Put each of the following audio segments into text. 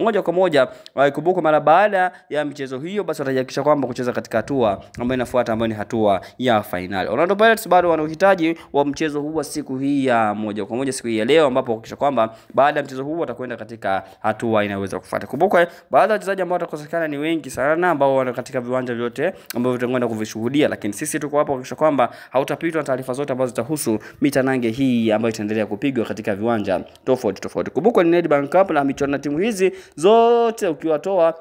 moja kwa moja kumbuka mara baada ya michezo hiyo basi watahakikisha kwamba kucheza katika hatua ambayo inafuata ambayo ni hatua ya finali. Orlando Pirates bado wana uhitaji wa mchezo huu wa siku hii ya moja kwa moja siku hii ya leo, ambapo kuhakikisha kwamba baada ya mchezo huu watakwenda katika hatua inaweza kufuata. Kumbuka baadhi ya wachezaji ambao watakosekana ni wengi sana ambao wana katika viwanja vyote ambavyo tutakwenda kuvishuhudia, lakini sisi tuko hapa kuhakikisha kwamba hautapitwa na taarifa zote ambazo zitahusu mitanange hii ambayo itaendelea kupigwa katika viwanja tofauti tofauti. Kumbuka ni Nedbank Cup na michuano na timu hizi zote ukiwatoa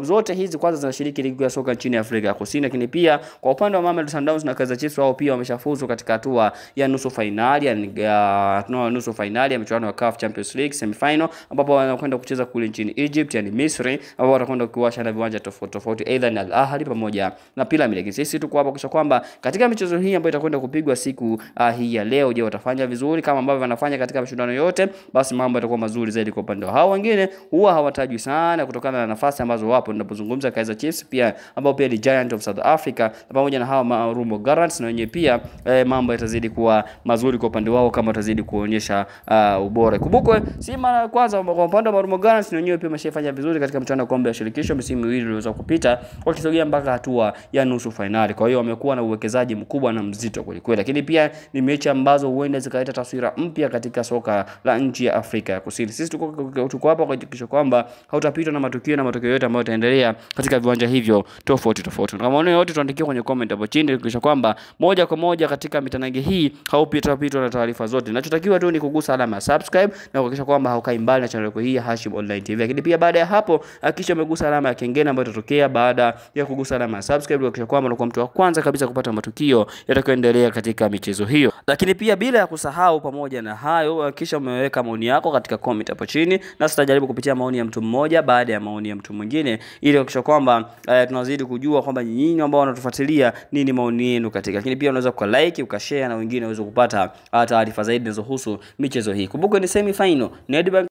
zote hizi kwanza zinashiriki ligi ya soka nchini Afrika ya Kusini, lakini pia kwa upande wa Mamelodi Sundowns na Kaizer Chiefs wao pia wameshafuzu katika hatua ya nusu finali ya michuano ya CAF Champions League semi-final, ambapo wanakwenda kucheza kule nchini Egypt, yani Misri, ambapo watakwenda kuwasha na viwanja tofauti tofauti either ni Al Ahly pamoja na Pyramid. Lakini sisi tuko hapa kisha kwamba katika michezo hii ambayo itakwenda kupigwa siku hii ya leo, je, watafanya vizuri kama ambavyo wanafanya katika mashindano yote? Basi mambo yatakuwa mazuri zaidi kwa upande wao. Wengine huwa hawatajwi sana kutokana na nafasi ambazo wapo. Ninapozungumza Kaizer Chiefs pia ambao pia ni Giant of South Africa pamoja na hawa Marumo Gallants, na wenyewe pia mambo yatazidi kuwa mazuri kwa upande wao kama watazidi kuonyesha ubora. Kumbukwe si mara kwanza kwa upande wa Marumo Gallants, na wenyewe pia wameshafanya vizuri katika mchuano wa kombe la shirikisho misimu miwili iliyoweza kupita, wakisogea mpaka hatua ya nusu finali. Kwa hiyo wamekuwa na uwekezaji mkubwa na mzito kweli kweli, lakini pia ni mechi ambazo huenda zikaleta taswira mpya katika soka la nchi ya Afrika ya Kusini. Sisi tuko hapa kuhakikisha kwamba hautapitwa na matokeo yote ambayo yataendelea katika viwanja hivyo tofauti tofauti. Kama maoni yote tuandikie kwenye comment hapo chini kuhakikisha kwamba moja kwa moja katika mitanange hii haupitwa na taarifa zote. Ninachotakiwa tu ni kugusa alama ya subscribe na kuhakikisha kwamba haukai mbali na channel yako hii ya Hashim Online TV. Lakini pia baada ya hapo hakikisha umegusa alama ya kengele ambayo itatokea baada ya kugusa alama ya subscribe, kuhakikisha kwamba unakuwa mtu wa kwanza kabisa kupata matukio yatakayoendelea katika michezo hiyo. Lakini pia bila ya kusahau, pamoja na hayo, hakikisha umeweka maoni yako katika comment hapo chini, na tutajaribu kupitia maoni ya mtu mmoja baada ya maoni ya mtu mwingine, ili kuhakikisha kwamba tunazidi kujua kwamba nyinyi ambao wanatufuatilia nini maoni yenu katika. Lakini pia unaweza ku like, ukashare na wengine waweze kupata taarifa zaidi zinazohusu michezo hii. Kumbuka ni semi final Nedbank